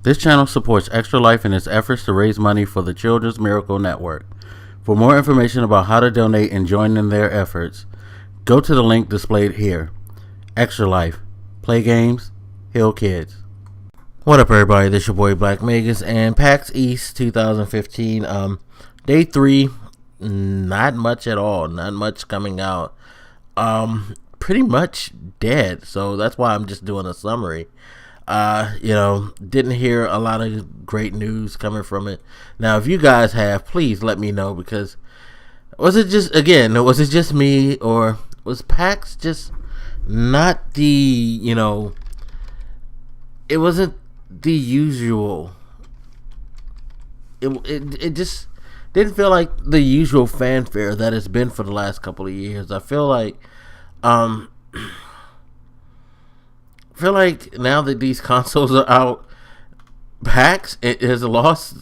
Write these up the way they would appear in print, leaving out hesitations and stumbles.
This channel supports Extra Life in its efforts to raise money for the Children's Miracle Network. For more information about how to donate and join in their efforts, go to the link displayed here. Extra Life. Play games, heal kids. What up, everybody? This your boy Black Magus and PAX East 2015. Day 3, not much at all. Not much coming out. Pretty much dead. So that's why I'm just doing a summary. Didn't hear a lot of great news coming from it. Now, if you guys have, please let me know, because was it just me, or was PAX just not the, it wasn't the usual. It just didn't feel like the usual fanfare that it's been for the last couple of years. I feel like now that these consoles are out, PAX it has lost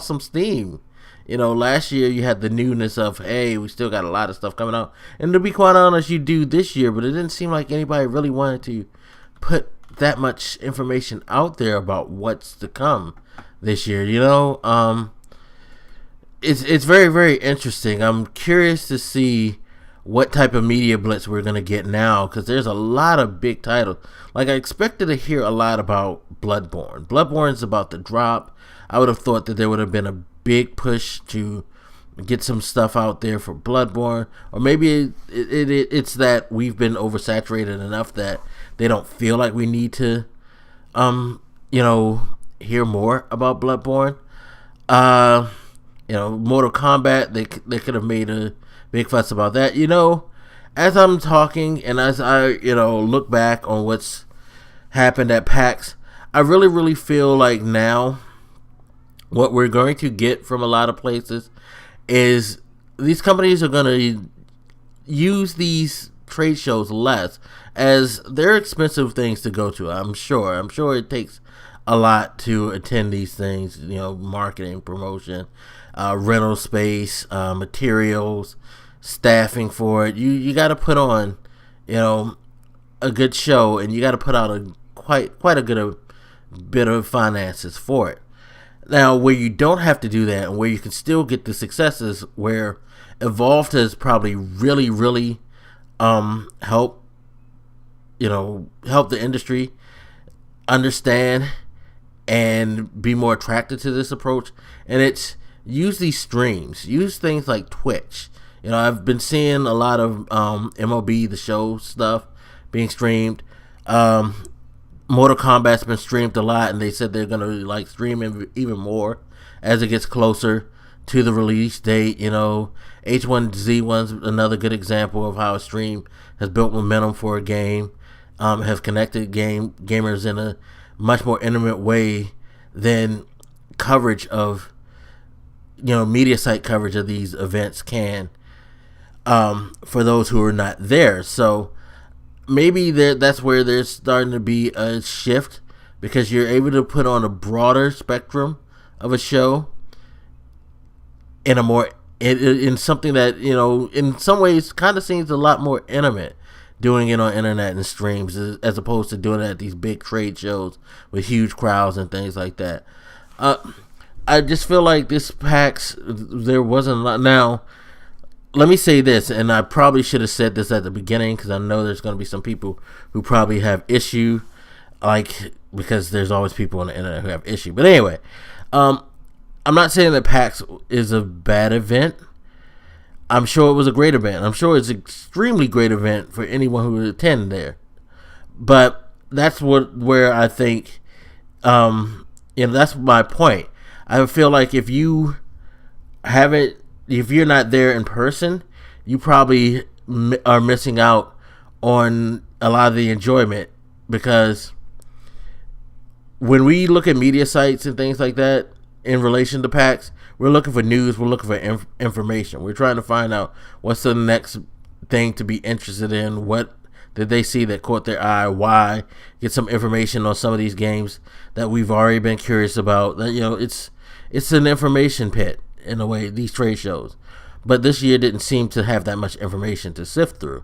some steam. Last year you had the newness of, hey, we still got a lot of stuff coming out, and to be quite honest, you do this year, but it didn't seem like anybody really wanted to put that much information out there about what's to come this year. It's very, very interesting. I'm curious to see what type of media blitz we're going to get now, because there's a lot of big titles. Like, I expected to hear a lot about Bloodborne. Bloodborne's about to drop. I would have thought that there would have been a big push to get some stuff out there for Bloodborne, or maybe it's that we've been oversaturated enough that they don't feel like we need to hear more about Bloodborne. Mortal Kombat, they could have made a big fuss about that. As I'm talking and as I, look back on what's happened at PAX, I really, really feel like now what we're going to get from a lot of places is these companies are going to use these trade shows less, as they're expensive things to go to. I'm sure it takes a lot to attend these things, marketing, promotion, rental space, materials, staffing for it. You got to put on, a good show, and you got to put out quite a good bit of finances for it. Now, where you don't have to do that, and where you can still get the successes, where Evolved has probably really, really help the industry understand and be more attracted to this approach, and it's use these streams, use things like Twitch. I've been seeing a lot of MLB The Show stuff being streamed. Mortal Kombat's been streamed a lot, and they said they're gonna stream even more as it gets closer to the release date. H1Z1's another good example of how a stream has built momentum for a game, has connected gamers in a much more intimate way than coverage of media site coverage of these events can, for those who are not there. So maybe that's where there's starting to be a shift, because you're able to put on a broader spectrum of a show in a more in something that in some ways kind of seems a lot more intimate, doing it on internet and streams, as opposed to doing it at these big trade shows with huge crowds and things like that. I just feel like this PAX, there wasn't a lot. Now, let me say this, and I probably should have said this at the beginning, because I know there's going to be some people who probably have issue, because there's always people on the internet who have issue. But anyway, I'm not saying that PAX is a bad event. I'm sure it was a great event. I'm sure it's an extremely great event for anyone who would attend there. But that's where I think, that's my point. I feel like if you're not there in person, you probably are missing out on a lot of the enjoyment, because when we look at media sites and things like that in relation to PAX, we're looking for news, we're looking for information. We're trying to find out what's the next thing to be interested in, what did they see that caught their eye, why, get some information on some of these games that we've already been curious about. It's an information pit in a way, these trade shows. But this year didn't seem to have that much information to sift through.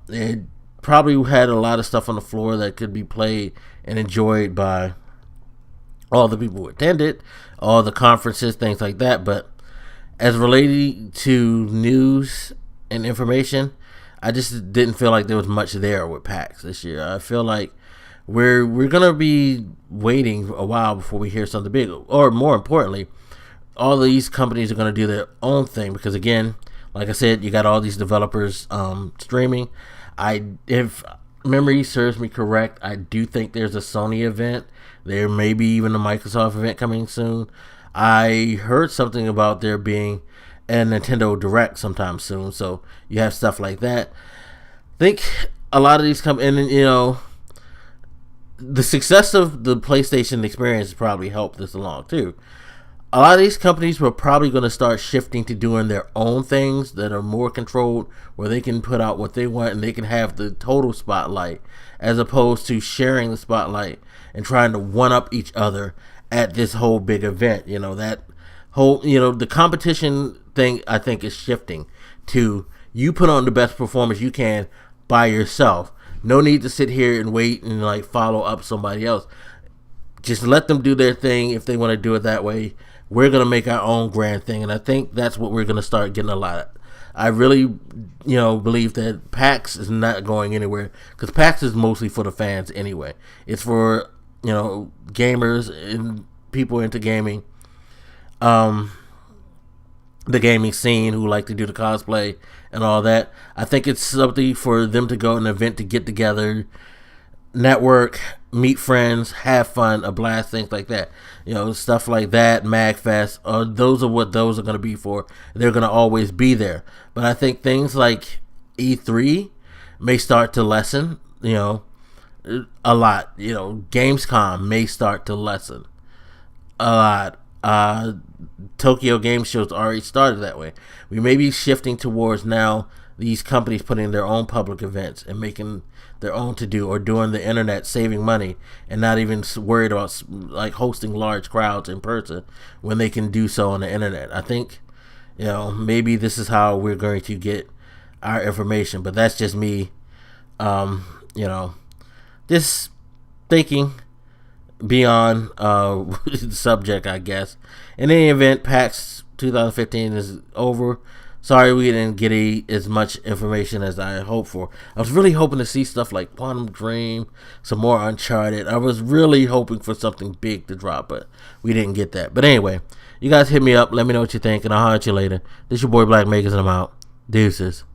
It probably had a lot of stuff on the floor that could be played and enjoyed by all the people who attended, all the conferences, things like that. But as related to news and information, I just didn't feel like there was much there with PAX this year. I feel like we're gonna be waiting a while before we hear something big, or more importantly, all these companies are gonna do their own thing because, again, like I said, you got all these developers streaming. If memory serves me correct, I do think there's a Sony event. There may be even a Microsoft event coming soon. I heard something about there being a Nintendo Direct sometime soon, so you have stuff like that. I think a lot of these come in, and the success of the PlayStation experience probably helped this along too. A lot of these companies were probably going to start shifting to doing their own things that are more controlled, where they can put out what they want and they can have the total spotlight, as opposed to sharing the spotlight and trying to one up each other at this whole big event. That whole, the competition thing, I think, is shifting to you put on the best performance you can by yourself. No need to sit here and wait and follow up somebody else. Just let them do their thing if they want to do it that way. We're going to make our own grand thing, and I think that's what we're going to start getting a lot of. I really, believe that PAX is not going anywhere, because PAX is mostly for the fans anyway. It's for, gamers and people into gaming, the gaming scene who like to do the cosplay and all that. I think it's something for them to go to an event to get together, network, meet friends, have fun, a blast, things like that. Stuff like that, MagFest, those are what those are going to be for. They're going to always be there. But I think things like E3 may start to lessen, a lot. Gamescom may start to lessen a lot. Tokyo Game Show's already started that way. We may be shifting towards now these companies putting their own public events and making their own to do, or doing the internet, saving money and not even worried about hosting large crowds in person when they can do so on the internet. I think maybe this is how we're going to get our information, but that's just me just thinking beyond the subject, I guess. In any event, PAX 2015 is over. Sorry we didn't get as much information as I hoped for. I was really hoping to see stuff like Quantum Dream, some more Uncharted. I was really hoping for something big to drop, but we didn't get that. But anyway, you guys hit me up. Let me know what you think, and I'll holler at you later. This your boy Black Makers, and I'm out. Deuces.